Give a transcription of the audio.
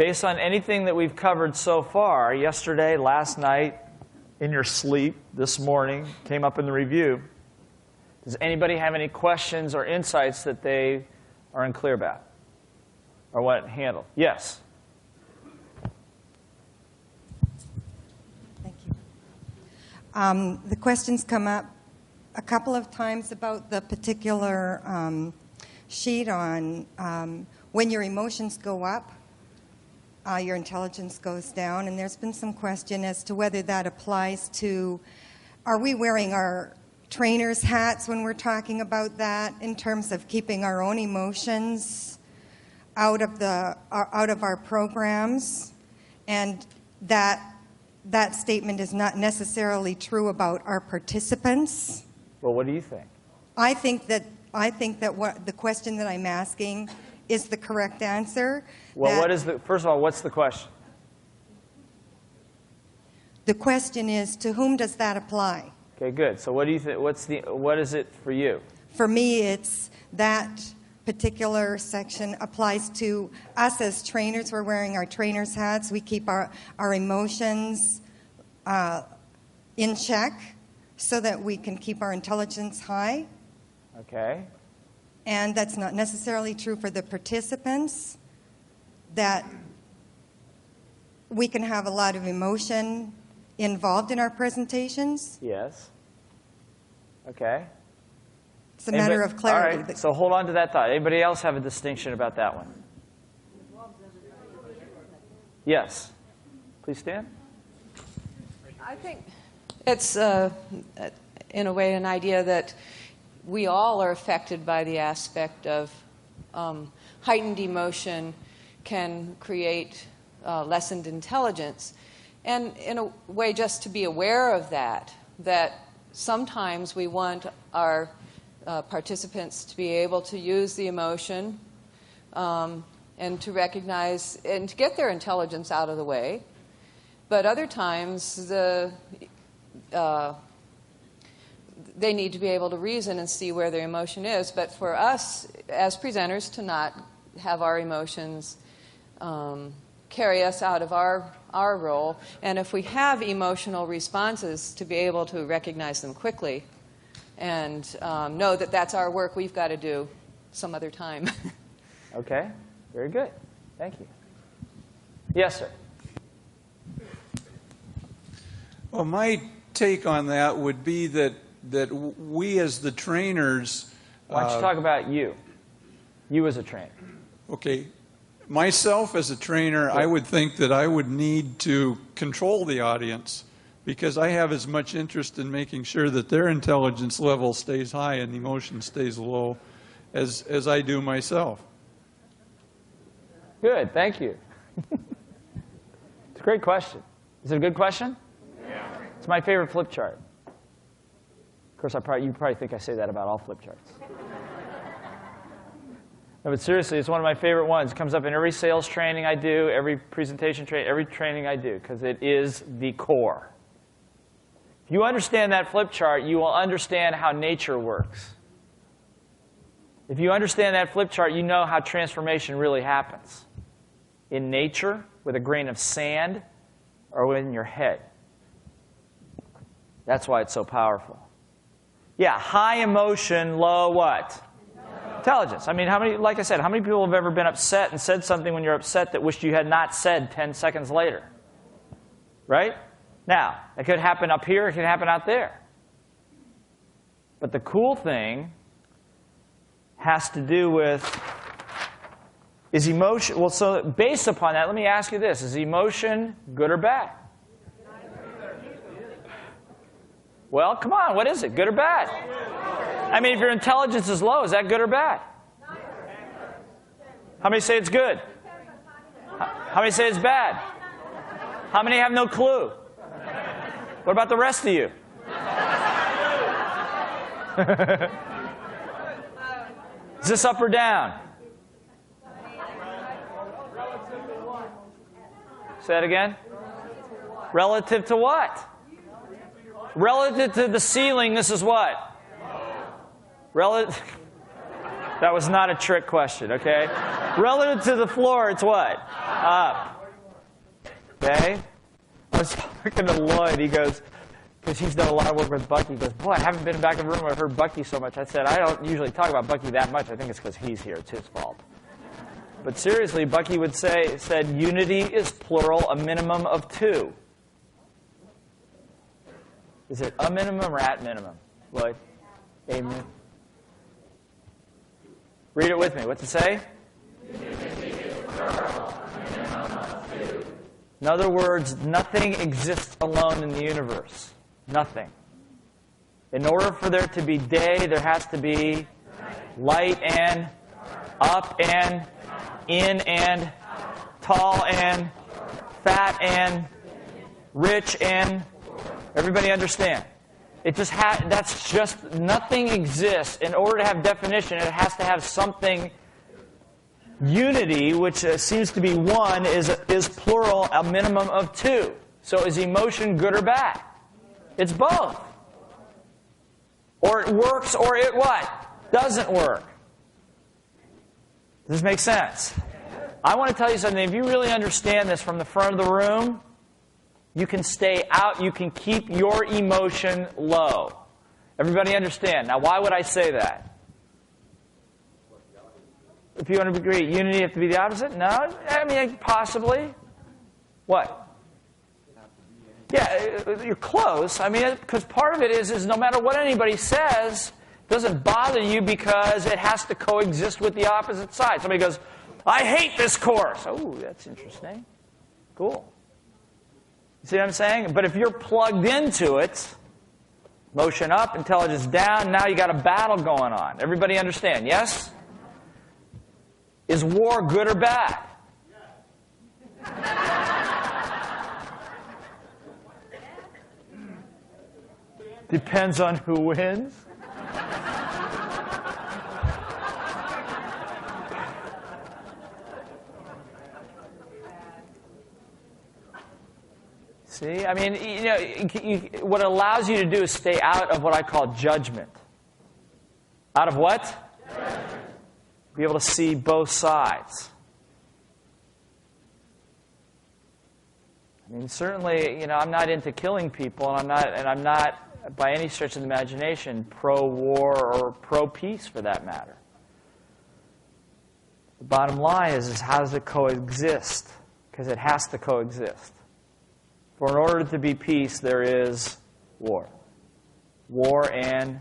based on anything that we've covered so far, yesterday, last night, in your sleep, this morning, came up in the review, does anybody have any questions or insights that they are unclear about or want handled? Yes? Thank you. The questions come up a couple of times about the particular sheet on when your emotions go up, your intelligence goes down, and there's been some question as to whether that applies to, are we wearing our trainer's hats when we're talking about that in terms of keeping our own emotions out of our programs, and that statement is not necessarily true about our participants. Well, what do you think? I think that what the question that I'm asking is the correct answer. Well, first of all, what's the question? The question is, to whom does that apply? Okay, good. So what do you think? What is it for you? For me, it's that particular section applies to us as trainers. We're wearing our trainers' hats. We keep our emotions in check so that we can keep our intelligence high. Okay. And that's not necessarily true for the participants, that we can have a lot of emotion involved in our presentations. Yes. Okay. It's a matter of clarity. All right, so hold on to that thought. Anybody else have a distinction about that one? Yes. Please stand. I think it's, in a way, an idea that we all are affected by the aspect of heightened emotion can create lessened intelligence. And in a way, just to be aware of that sometimes we want our participants to be able to use the emotion and to recognize and to get their intelligence out of the way. But other times, they need to be able to reason and see where their emotion is. But for us, as presenters, to not have our emotions carry us out of our role. And if we have emotional responses, to be able to recognize them quickly and know that that's our work we've got to do some other time. Okay. Very good. Thank you. Yes, sir. Well, my take on that would be that we as the trainers... Why don't you talk about you? You as a trainer. Okay. Myself as a trainer, I would think that I would need to control the audience because I have as much interest in making sure that their intelligence level stays high and emotion stays low as I do myself. Good. Thank you. It's a great question. Is it a good question? Yeah. It's my favorite flip chart. Of course, you probably think I say that about all flip charts. No, but seriously, it's one of my favorite ones. It comes up in every sales training I do, every presentation training, every training I do, because it is the core. If you understand that flip chart, you will understand how nature works. If you understand that flip chart, you know how transformation really happens. In nature, with a grain of sand, or in your head. That's why it's so powerful. Yeah, high emotion, low what? Intelligence. I mean, like I said, how many people have ever been upset and said something when you're upset that wished you had not said 10 seconds later? Right? Now, it could happen up here, it could happen out there. But the cool thing has to do with, is emotion, well, so based upon that, let me ask you this. Is emotion good or bad? Well, come on, what is it? Good or bad? I mean, if your intelligence is low, is that good or bad? How many say it's good? How many say it's bad? How many have no clue? What about the rest of you? Is this up or down? Say that again? Relative to what? Relative to the ceiling, this is what? That was not a trick question, okay? Relative to the floor, it's what? Up. Okay? I was talking to Lloyd. He goes, because he's done a lot of work with Bucky. He goes, boy, I haven't been back in the room where I've heard Bucky so much. I said, I don't usually talk about Bucky that much. I think it's because he's here. It's his fault. But seriously, Bucky said, unity is plural, a minimum of 2. Is it a minimum or at minimum? Lloyd? Amen. Read it with me. What's it say? Unity is plural, a minimum of 2. In other words, nothing exists alone in the universe. Nothing. In order for there to be day, there has to be light and up and in and tall and fat and rich and everybody understand? It just that's just nothing exists. In order to have definition, it has to have something. Unity, which seems to be 1, is plural, a minimum of 2. So is emotion good or bad? It's both. Or it works or it what? Doesn't work. Does this make sense? I want to tell you something. If you really understand this from the front of the room, you can stay out. You can keep your emotion low. Everybody understand? Now, why would I say that? If you want to agree, unity have to be the opposite? No? I mean, possibly. What? Yeah, you're close. I mean, because part of it is no matter what anybody says, it doesn't bother you because it has to coexist with the opposite side. Somebody goes, I hate this course. Oh, that's interesting. Cool. You see what I'm saying? But if you're plugged into it, motion up, intelligence down, now you got a battle going on. Everybody understand? Yes? Is war good or bad? Depends on who wins. See, I mean, what it allows you to do is stay out of what I call judgment. Out of what? Judgment. Be able to see both sides. I mean, certainly, I'm not into killing people, and I'm not by any stretch of the imagination pro-war or pro-peace for that matter. The bottom line is how does it coexist? Because it has to coexist. For in order to be peace, there is war. War and